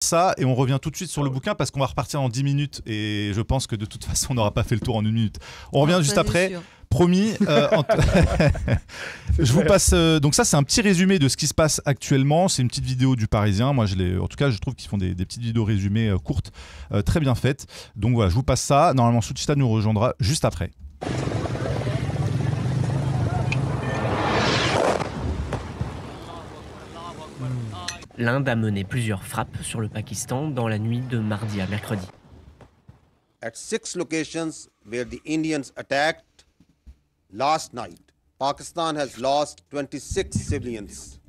ça et on revient tout de suite sur le bouquin parce qu'on va repartir en 10 minutes et je pense que de toute façon on n'aura pas fait le tour en 1 minute. On revient juste après. Promis. Je vous passe. Donc ça, c'est un petit résumé de ce qui se passe actuellement. C'est une petite vidéo du Parisien. Moi, en tout cas, je trouve qu'ils font des petites vidéos résumées courtes, très bien faites. Donc voilà, je vous passe ça. Normalement, Suchita nous rejoindra juste après. L'Inde a mené plusieurs frappes sur le Pakistan dans la nuit de mardi à mercredi. At 6 locations where the Indians attacked last night, Pakistan has lost 26 civilians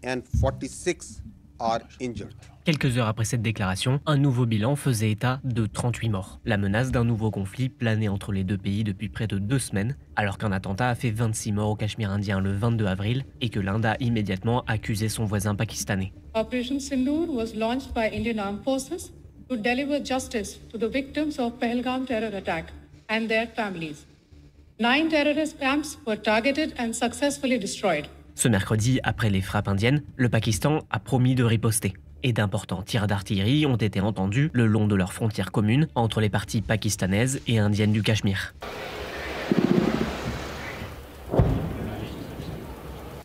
and 46 are injured. Quelques heures après cette déclaration, un nouveau bilan faisait état de 38 morts. La menace d'un nouveau conflit planait entre les deux pays depuis près de 2 semaines, alors qu'un attentat a fait 26 morts au Cachemire indien le 22 avril et que l'Inde a immédiatement accusé son voisin pakistanais. Operation Sindoor was launched by Indian Armed Forces to deliver justice to the victims of Pahalgam terror attack and their families. 9 terrorist camps were targeted and successfully destroyed. Ce mercredi, après les frappes indiennes, le Pakistan a promis de riposter. Et d'importants tirs d'artillerie ont été entendus le long de leurs frontières communes entre les parties pakistanaises et indiennes du Cachemire.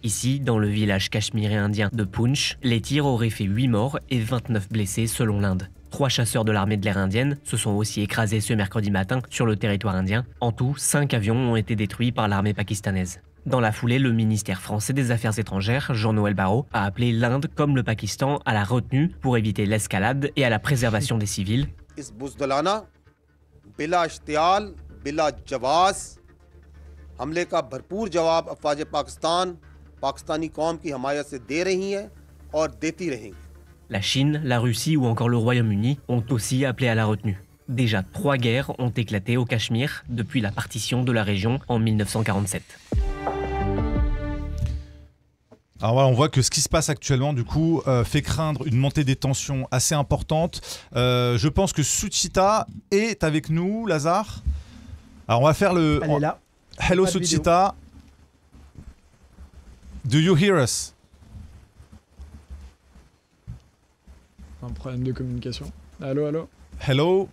Ici, dans le village cachemire indien de Poonch, les tirs auraient fait 8 morts et 29 blessés selon l'Inde. 3 chasseurs de l'armée de l'air indienne se sont aussi écrasés ce mercredi matin sur le territoire indien. En tout, 5 avions ont été détruits par l'armée pakistanaise. Dans la foulée, le ministère français des Affaires étrangères, Jean-Noël Barrot, a appelé l'Inde comme le Pakistan à la retenue pour éviter l'escalade et à la préservation des civils. La Chine, la Russie ou encore le Royaume-Uni ont aussi appelé à la retenue. Déjà 3 guerres ont éclaté au Cachemire depuis la partition de la région en 1947. Alors voilà, on voit que ce qui se passe actuellement, du coup, fait craindre une montée des tensions assez importante. Je pense que Suchita est avec nous, Lazare. Alors on va faire le... Elle est là. Hello Suchita. Do you hear us? Un problème de communication. Allô, allô. Hello.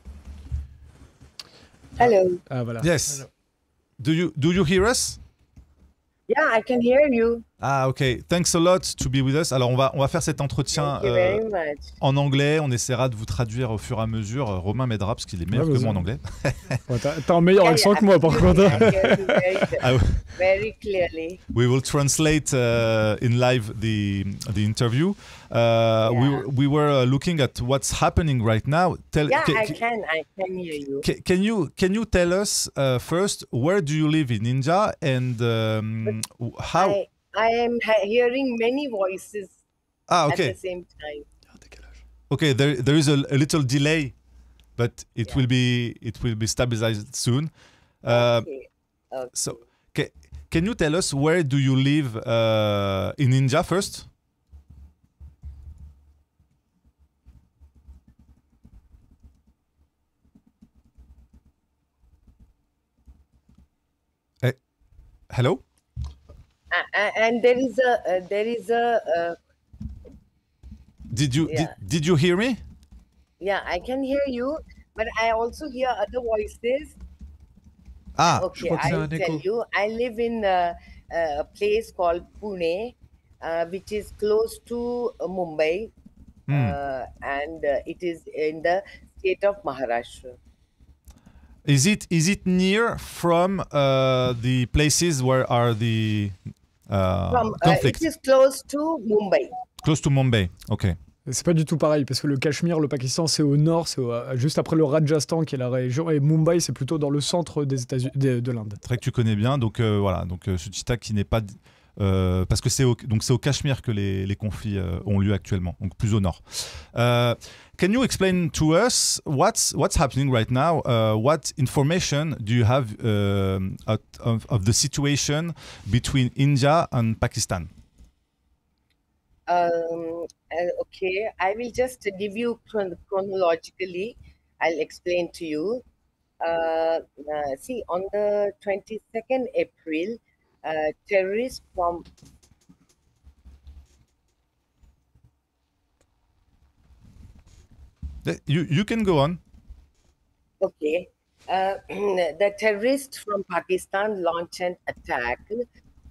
Hello. Ah voilà. Yes. Hello. Do you hear us? Yeah, I can hear you. Ah ok, thanks a lot to be with us. Alors on va faire cet entretien en anglais, on essaiera de vous traduire au fur et à mesure. Romain m'aidera parce qu'il est meilleur que moi en anglais. Ouais, t'as un meilleur accent que moi par contre. Very clearly. We will translate in live the interview. We were looking at what's happening right now. I can hear you. Can you tell us first, where do you live in India and how? I am hearing many voices at the same time. Okay, there is a little delay, but it will be stabilized soon. Okay. So, can you tell us where do you live in India first? Hello? And there is a. Did you hear me? Yeah, I can hear you, but I also hear other voices. Ah, okay. I'll tell you. I live in a place called Pune, which is close to Mumbai, and it is in the state of Maharashtra. Is it near from the places where are the conflicts? It is close to Mumbai. Close to Mumbai, ok. C'est pas du tout pareil parce que le Cachemire, le Pakistan, c'est au nord, c'est juste après le Rajasthan qui est la région, et Mumbai, c'est plutôt dans le centre des États-Unis, de l'Inde. C'est vrai que tu connais bien, donc voilà, donc Suchita qui n'est pas parce que c'est au Cachemire que les conflits ont lieu actuellement, donc plus au nord. Can you explain to us what's happening right now? What information do you have of the situation between India and Pakistan? Okay, I will just give you chronologically. I'll explain to you. See, on the 22nd April, terrorists. From. You can go on. Okay. The terrorists from Pakistan launched an attack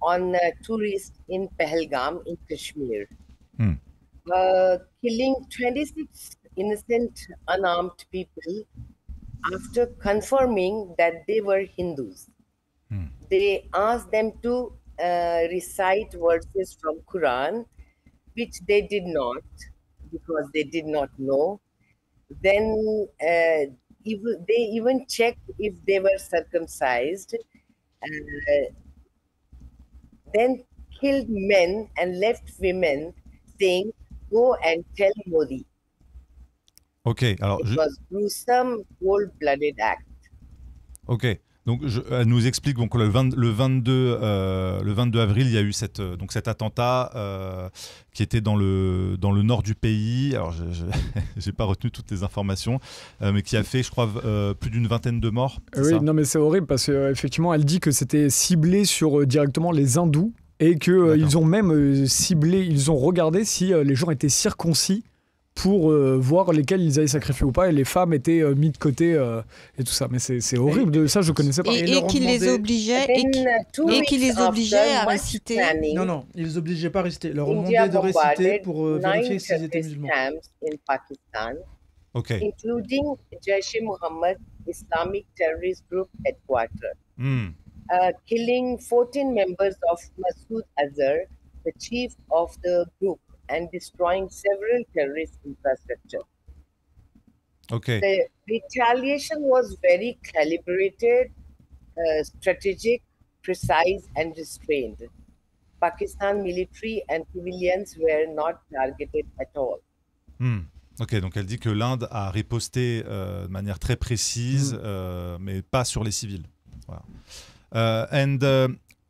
on tourists in Pahalgam in Kashmir, killing 26 innocent unarmed people after confirming that they were Hindus. They asked them to recite verses from Quran, which they did not because they did not know. Then they even checked if they were circumcised, then killed men and left women, saying, "Go and tell Modi." Ok, alors It was gruesome, cold-blooded act. ok. Donc, elle nous explique donc, le 22 avril, il y a eu cet attentat qui était dans le nord du pays. Alors, je n'ai pas retenu toutes les informations, mais qui a fait, je crois, plus d'une vingtaine de morts. Oui, ça non, mais c'est horrible parce qu'effectivement, elle dit que c'était ciblé sur directement les hindous et qu'ils ont même ciblé, ils ont regardé si les gens étaient circoncis pour voir lesquels ils allaient sacrifier ou pas, et les femmes étaient mises de côté et tout ça. Mais c'est horrible, ça je connaissais pas. Et qui les obligeait à réciter. Non, ils les obligeaient pas à réciter. Ils leur ont demandé de réciter pour vérifier s'ils étaient musulmans. Ok. Including Jaish-e-Mohammed Islamic Terrorist Group headquarters, killing 14 members of Masood Azhar, the chief of the group, and destroying several terrorist infrastructure. Okay. The retaliation was very calibrated, strategic, precise, and restrained. Pakistan military and civilians were not targeted at all. Ok, donc elle dit que l'Inde a riposté de manière très précise, mais pas sur les civils. Voilà.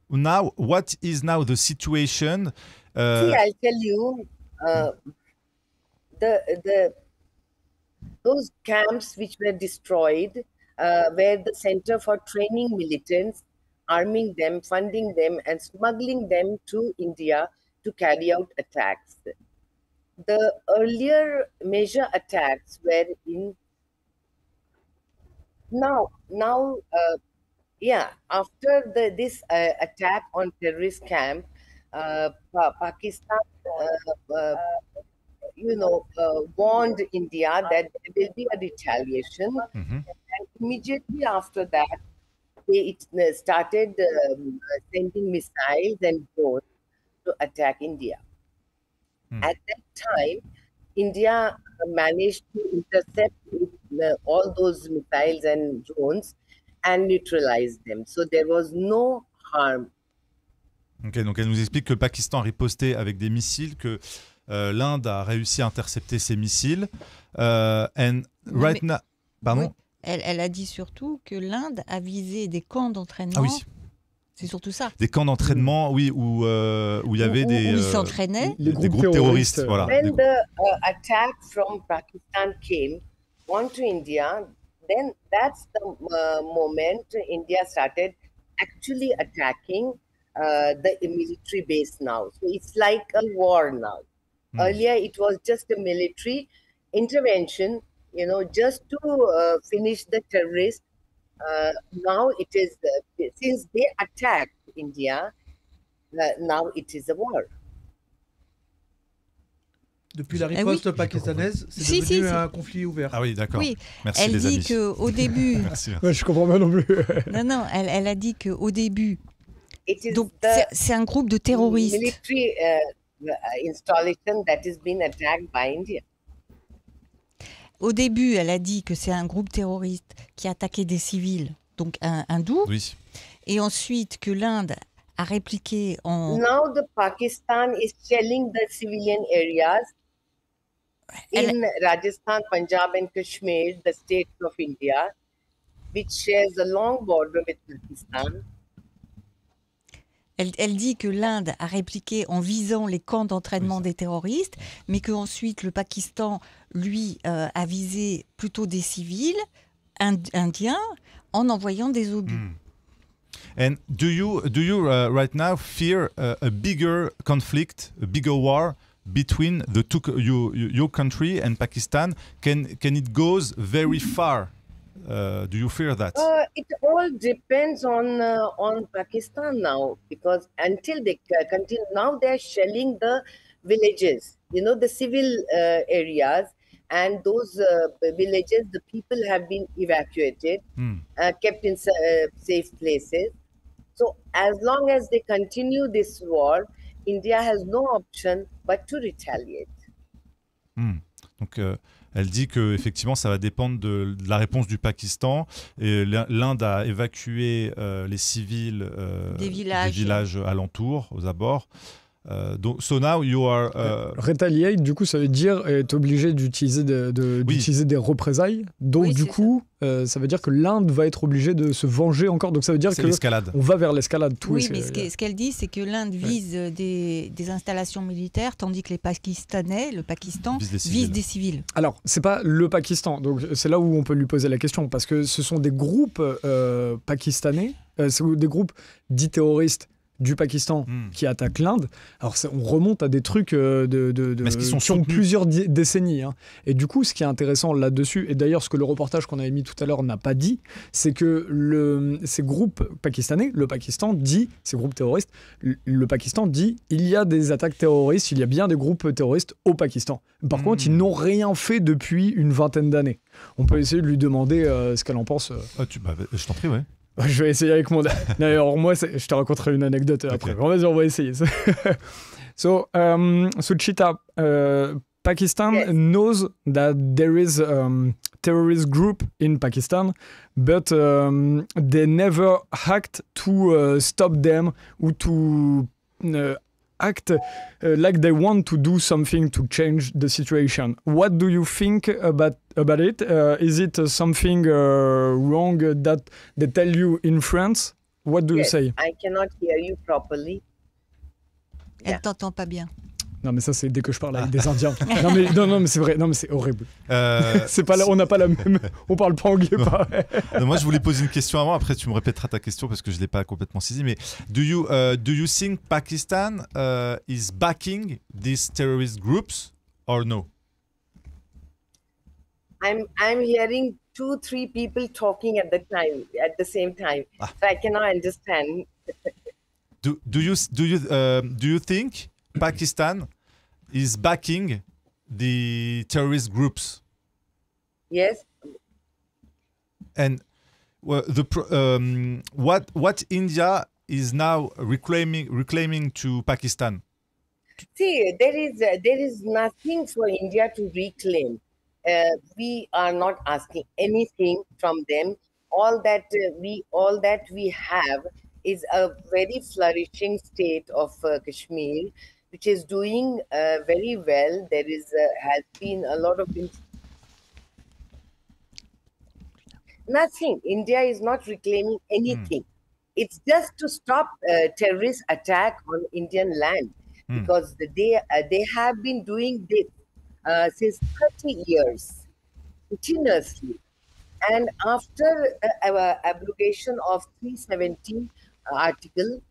Now, what is now the situation? See, I'll tell you, those camps which were destroyed were the center for training militants, arming them, funding them, and smuggling them to India to carry out attacks. The earlier major attacks were in after this attack on terrorist camp, Pakistan, warned India that there will be a retaliation, and immediately after that, they started sending missiles and drones to attack India. At that time, India managed to intercept all those missiles and drones and neutralize them. So there was no harm. Ok, donc elle nous explique que le Pakistan a riposté avec des missiles, que l'Inde a réussi à intercepter ces missiles. Pardon. Oui, elle a dit surtout que l'Inde a visé des camps d'entraînement. Ah oui. C'est surtout ça. Des camps d'entraînement, oui, où il y avait où ils s'entraînaient. Des groupes terroristes. Voilà. When the attack from Pakistan came onto India, then that's the moment India started actually attacking the military base now. So it's like a war now. Earlier, it was just a military intervention, just to finish the terrorists. Now it is, since they attacked India, now it is a war. Depuis la riposte pakistanaise, c'est devenu un conflit ouvert. Ah oui, d'accord. Oui. Merci elle les dit amis. qu'au début... Merci. Ouais, je comprends pas non plus. non, elle a dit qu'au début... Donc, c'est un groupe de terroristes. Military installation that has been attacked by India. Au début, elle a dit que c'est un groupe terroriste qui a attaqué des civils, donc hindous. Oui. Et ensuite que l'Inde a répliqué en... Now the Pakistan is shelling the civilian areas in Rajasthan, Punjab and Kashmir, the states of India, which shares a long border with Pakistan. Elle dit que l'Inde a répliqué en visant les camps d'entraînement des terroristes, mais qu'ensuite le Pakistan, lui, a visé plutôt des civils indiens en envoyant des obus. And do you right now fear a bigger conflict, a bigger war between the two, your country and Pakistan? Can it goes very far? Do you fear that? It all depends on Pakistan now, because until now they're shelling the villages, the civil areas, and those villages, the people have been evacuated, kept in safe places. So as long as they continue this war, India has no option but to retaliate. Donc, elle dit que effectivement, ça va dépendre de la réponse du Pakistan. Et l'Inde a évacué les civils des villages alentours, aux abords. Donc, so now you are retaliate, du coup, ça veut dire être obligé d'utiliser d'utiliser des représailles. Donc, Oui, du c'est coup, ça veut dire que l'Inde va être obligée de se venger encore. Donc, ça veut dire que l'escalade. on va vers l'escalade. Oui, mais ce qu'elle dit, c'est que l'Inde vise des installations militaires, tandis que le Pakistan vise des civils. Alors, c'est pas le Pakistan. Donc, c'est là où on peut lui poser la question, parce que ce sont des groupes pakistanais, c'est des groupes dits terroristes du Pakistan qui attaquent l'Inde. Alors on remonte à des trucs qui ont plusieurs décennies. Hein. Et du coup, ce qui est intéressant là-dessus, et d'ailleurs ce que le reportage qu'on avait mis tout à l'heure n'a pas dit, c'est que ces groupes pakistanais, le Pakistan dit, ces groupes terroristes, le Pakistan dit, il y a des attaques terroristes, il y a bien des groupes terroristes au Pakistan. Par contre, ils n'ont rien fait depuis une vingtaine d'années. On peut essayer de lui demander ce qu'elle en pense. Je t'en prie, ouais. Je vais essayer avec mon... D'ailleurs, moi, je te raconterai une anecdote après. Bon, vas-y, on va essayer. So, Suchita, Pakistan knows that there is terrorist group in Pakistan, but they never act to stop them or to act like they want to do something to change the situation. What do you think about it? Is it something wrong that they tell you in France? What do you say? I cannot hear you properly. Elle t'entend pas bien. Non mais ça c'est dès que je parle avec des Indiens. non mais c'est vrai, non mais c'est horrible. C'est pas là, on n'a pas la même, on parle pas anglais pareil. Moi je voulais poser une question avant, après tu me répéteras ta question parce que je l'ai pas complètement saisi. Mais do you think Pakistan is backing these terrorist groups or no? I'm hearing 2-3 people talking at the same time, so I cannot understand. Do you think Pakistan is backing the terrorist groups? Yes. And what India is now reclaiming to Pakistan? See, there is nothing for India to reclaim. We are not asking anything from them. All that we have is a very flourishing state of Kashmir, which is doing very well. There has been a lot of nothing. India is not reclaiming anything. It's just to stop terrorist attack on Indian land, because they have been doing this since 30 years, continuously. And after the abrogation of 370 article,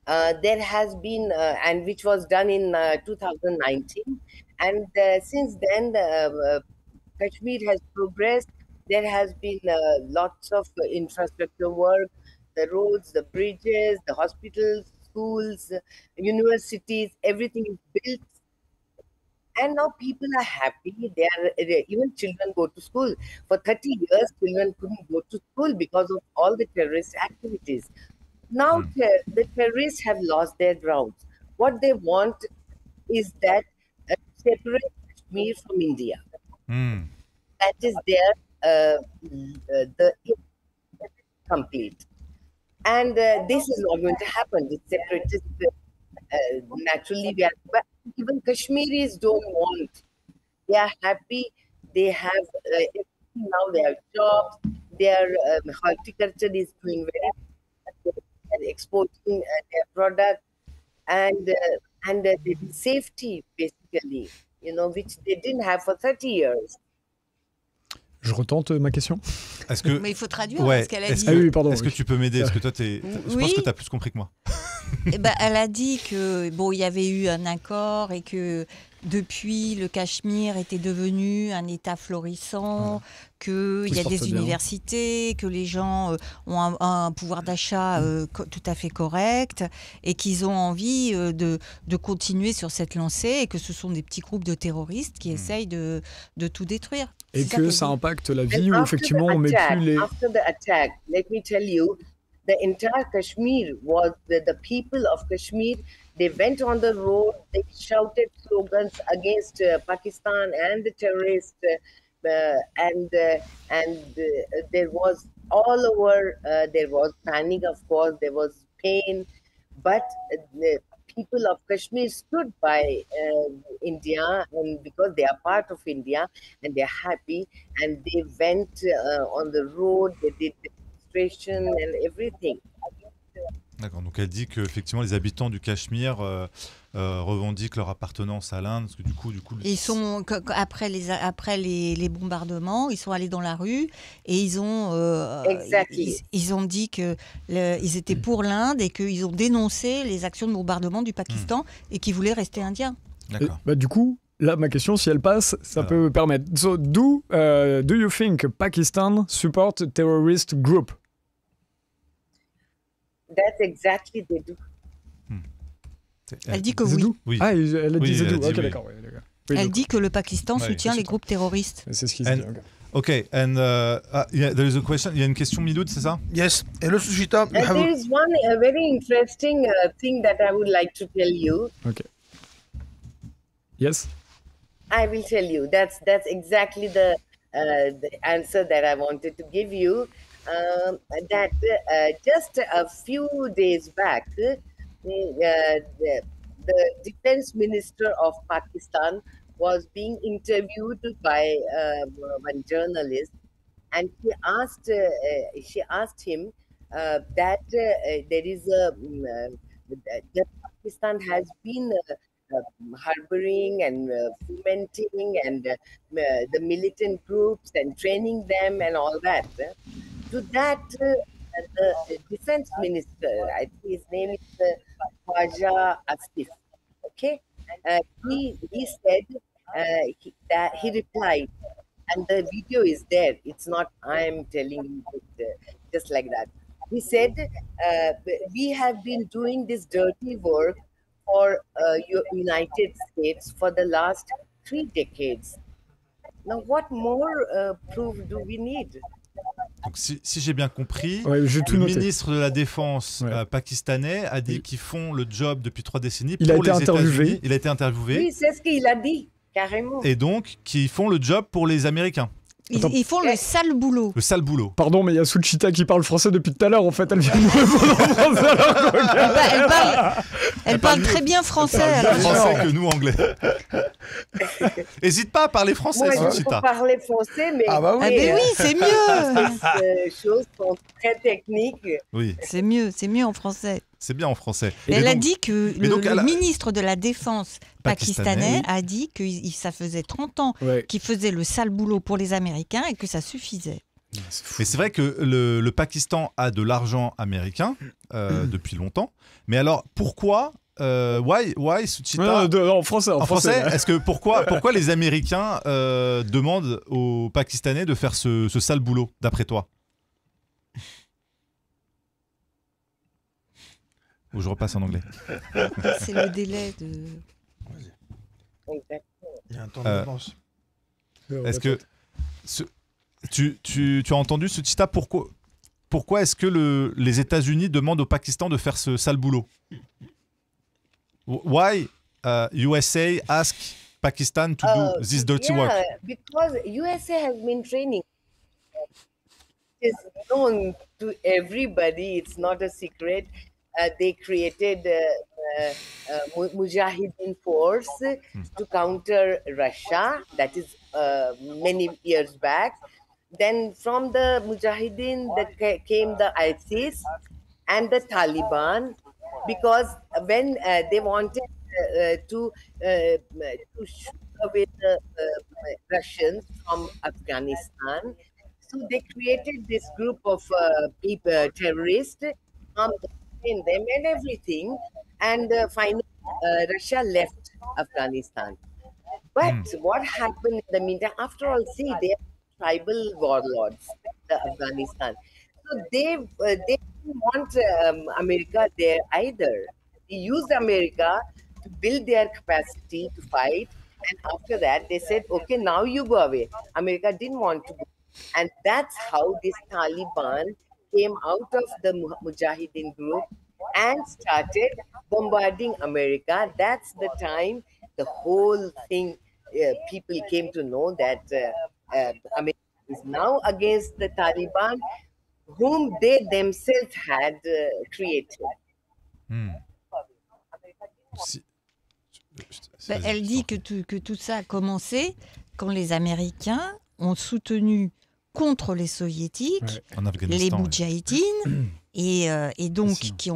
there has been, and which was done in 2019, and since then Kashmir has progressed. There has been lots of infrastructure work, the roads, the bridges, the hospitals, schools, universities, everything is built. And now people are happy. Even children go to school. For 30 years, children couldn't go to school because of all the terrorist activities. Now the terrorists have lost their grounds. What they want is that separate Kashmir from India. That is the complete. And this is not going to happen. The separatists naturally, but even Kashmiris don't want. They are happy. They have now. They have jobs. Their horticulture is doing very well, and exporting their product, and the safety basically, which they didn't have for 30 years. Je retente ma question. Est-ce que... Mais il faut traduire Ouais. ce qu'elle a Est-ce dit. que, Ah oui, pardon, est-ce que oui. tu peux m'aider? Est-ce que toi, je pense que tu as plus compris que moi. Eh ben, elle a dit que bon, il y avait eu un accord et que depuis le Cachemire était devenu un État florissant, qu'il y a se des porte bien. universités, que les gens ont un pouvoir d'achat tout à fait correct et qu'ils ont envie de continuer sur cette lancée et que ce sont des petits groupes de terroristes qui essayent de tout détruire. Et C'est que qu'elle ça dit. impacte la And vie où effectivement on met plus les. after the attack, let me tell you, the entire Kashmir was the people of Kashmir. They went on the road. They shouted slogans against Pakistan and the terrorists, and there was all over. There was panic, of course. There was pain, but the people of Kashmir stood by India, and because they are part of India, and they're happy, and they went on the road. They did demonstration and everything. D'accord, donc elle dit que effectivement les habitants du Cachemire revendiquent leur appartenance à l'Inde, parce que du coup Ils sont après les bombardements, ils sont allés dans la rue et ils ont Exactly. ils ont dit que ils étaient pour l'Inde et qu'ils ont dénoncé les actions de bombardement du Pakistan et qu'ils voulaient rester indiens. D'accord. Bah, du coup, là, ma question, si elle passe, ça Alors. peut permettre. So, do you think Pakistan support terrorist group? That's exactly they do. Elle dit que They oui. do? Oui. Ah, elle a Oui, dit elle they a do. dit Ok, oui. d'accord. Ouais, d'accord. Oui, Elle donc, dit que le Pakistan Ouais, soutient c'est les ça. groupes terroristes. c'est ce qu'ils And- disent. ok. Ok, and there is a question. Il y a une question, Miloud, c'est ça? Yes. Hello, Sushita. You And have there is one very interesting thing that I would like to tell you. Yes. I will tell you. That's exactly the answer that I wanted to give you. That just a few days back, the defense minister of Pakistan was being interviewed by one journalist, and she asked him that there is that Pakistan has been harboring and fomenting and the militant groups and training them and all that. To that, the defense minister, I think his name is Khwaja Asif. Okay, he said that he replied, and the video is there. It's not I'm telling you it, just like that. He said, "We have been doing this dirty work for United States for the last 3 decades. Now, what more proof do we need?" Donc si j'ai bien compris, Ouais, j'ai tout le noté. ministre de la Défense Ouais. pakistanais a dit qu'ils font le job depuis 3 décennies Il a pour été les interviewé. États-Unis. Il a été interviewé. Oui, c'est ce qu'il a dit, carrément. Et donc, qui font le job pour les Américains. Attends. Ils font le sale boulot. Le sale boulot. Pardon, mais il y a Suchita qui parle français depuis tout à l'heure. En fait, elle vient de me répondre en français. Alors que- Elle parle très bien français. Plus alors. français que nous, anglais. Hésite pas à parler français, Moi, je peux Suchita. parler français, mais Ah bah oui. Ah ben oui, c'est mieux. ces choses sont très techniques. Oui, C'est mieux en français. c'est bien en français. Mais Et elle a donc- dit que mais donc, le elle a- ministre de la Défense pakistanais Pakistanais, a dit que ça faisait 30 ans Ouais. qu'il faisait le sale boulot pour les Américains et que ça suffisait. Mais c'est vrai que le Pakistan a de l'argent américain depuis longtemps. Mais alors, pourquoi why Suchita En français. En français, est-ce que pourquoi les Américains demandent aux Pakistanais de faire ce sale boulot, d'après toi? Ou je repasse en anglais. C'est le délai de... Il y a un temps Euh, d'avance. Est-ce que tu as entendu, Suchita, pourquoi est-ce que les États-Unis demandent au Pakistan de faire ce sale boulot? Why USA ask Pakistan to do this dirty work? Because USA has been training. It's known to everybody. It's not a secret. They created Mujahideen force to counter Russia. That is many years back. Then from the Mujahideen came the ISIS and the Taliban, because when they wanted to shoot away the Russians from Afghanistan. So they created this group of people, terrorists, in them and everything. And finally, Russia left Afghanistan. But what happened in the meantime? After all, see, they are tribal warlords, the Afghanistan. So they didn't want America there either. They used America to build their capacity to fight. And after that, they said, okay, now you go away. America didn't want to go. And that's how this Taliban came out of the Mujahideen group and started bombarding America. That's the time the whole thing, people came to know that America is now against the Taliban, whom they themselves had created. Elle dit que tout ça a commencé quand les Américains ont soutenu contre les soviétiques les Moudjahidines et donc qui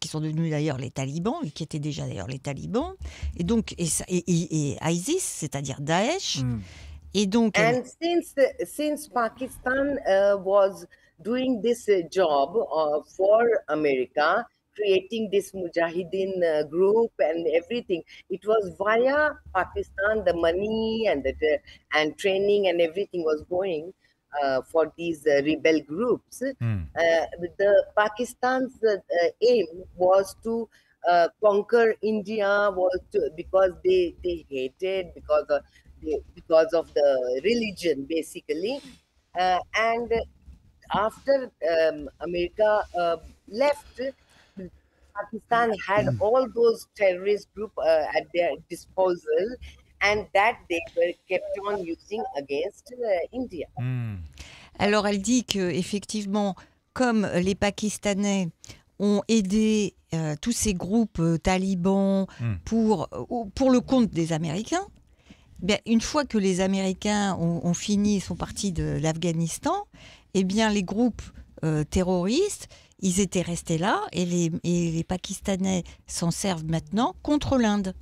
sont devenus d'ailleurs les talibans, qui étaient déjà d'ailleurs les talibans, et donc et ISIS, c'est-à-dire Daesh. Et donc and since Pakistan was doing this job for America, creating this Mujahideen group and everything, it was via Pakistan. The money and and training and everything was going for these rebel groups. The Pakistan's aim was to conquer India, because they hated because of the religion, basically. And after America left, Pakistan had all those terrorist groups at their disposal, and that they were kept on using against India. Alors elle dit que effectivement, comme les Pakistanais ont aidé tous ces groupes talibans pour le compte des Américains, bien, une fois que les Américains ont fini, sont partis de l'Afghanistan, eh bien les groupes terroristes, ils étaient restés là et les Pakistanais s'en servent maintenant contre l'Inde.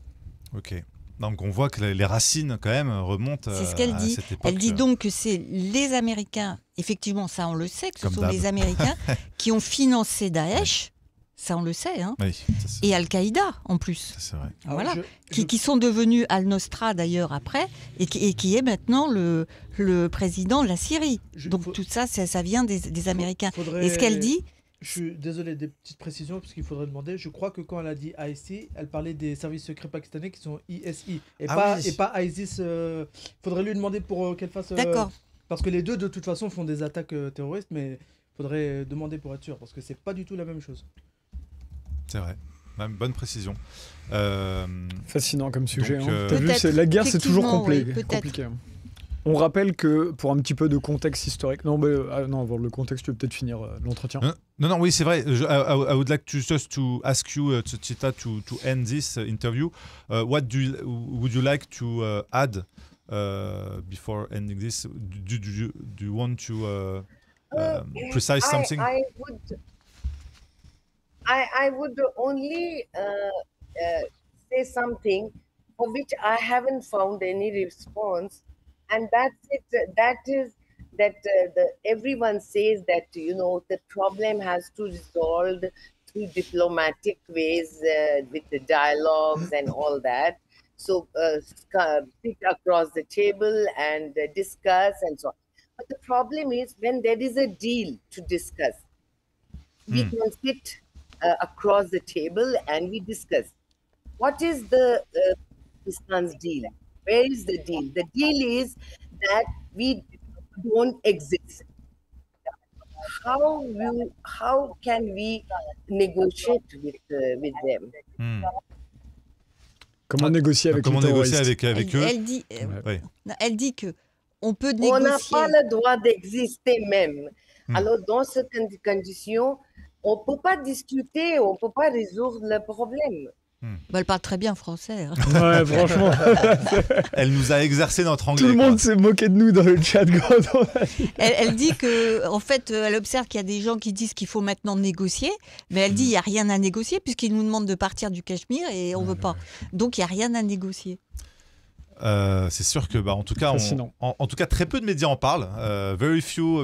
Ok. Donc on voit que les racines quand même remontent c'est ce qu'elle dit. Cette époque. Elle dit donc que c'est les Américains, effectivement ça on le sait, que ce sont les Américains qui ont financé Daesh, ça on le sait, hein. Oui, et Al-Qaïda en plus. C'est vrai. Voilà. Qui sont devenus Al-Nosra d'ailleurs après, et qui est maintenant le président de la Syrie. Donc tout ça, ça vient des Américains. Et ce qu'elle dit... Je suis désolé, des petites précisions, parce qu'il faudrait demander. Je crois que quand elle a dit ISI, elle parlait des services secrets pakistanais qui sont ISI, et pas ISIS. Il faudrait lui demander pour qu'elle fasse... D'accord. Parce que les deux, de toute façon, font des attaques terroristes, mais il faudrait demander pour être sûr, parce que c'est pas du tout la même chose. C'est vrai. Même bonne précision. Fascinant comme sujet. Donc, T'as vu, la guerre, c'est toujours compliqué. On rappelle que, pour un petit peu de contexte historique... Non, avant le contexte, tu veux peut-être finir l'entretien. Non, oui, c'est vrai. I would like just to ask you, Chita, to end this interview. What would you like to add before ending this? Do you want to precise something? I would only say something for which I haven't found any response. And that's it. That is that everyone says that, the problem has to resolve through diplomatic ways with the dialogues and all that. So sit across the table and discuss and so on. But the problem is when there is a deal to discuss, we can sit across the table and we discuss. What is the Pakistan's deal? Where is the deal? The deal is that we don't exist. How can we negotiate with them? Comment négocier avec eux? Elle dit que on peut négocier. On n'a pas le droit d'exister même. Alors dans cette condition, on ne peut pas discuter, on ne peut pas résoudre le problème. Elle parle très bien français. Hein. Ouais, franchement. Elle nous a exercé notre anglais. Tout le monde s'est moqué de nous dans le chat. Elle dit que, en fait, elle observe qu'il y a des gens qui disent qu'il faut maintenant négocier, mais elle dit qu'il n'y a rien à négocier puisqu'ils nous demandent de partir du Cachemire et on ne veut pas. Donc il n'y a rien à négocier. C'est sûr que, en tout cas, Fascinant. en tout cas, très peu de médias en parlent. Very few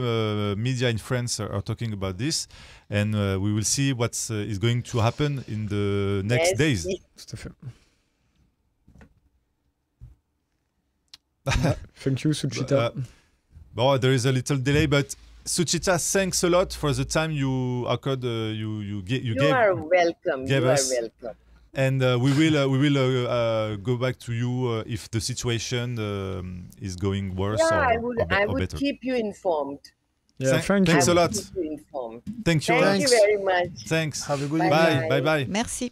media in France are talking about this, and we will see what is going to happen in the next days. Tout à fait. Thank you, Suchita. There is a little delay, but Suchita, thanks a lot for the time you occurred. You are welcome. Gave you us. are welcome. And we will go back to you if the situation is going worse Yeah, or I would better. keep you informed. Yeah, Thanks a lot. Keep you informed. Thank you. Thank you very much. Thanks. Have a good Bye. evening. Bye. Bye. Merci.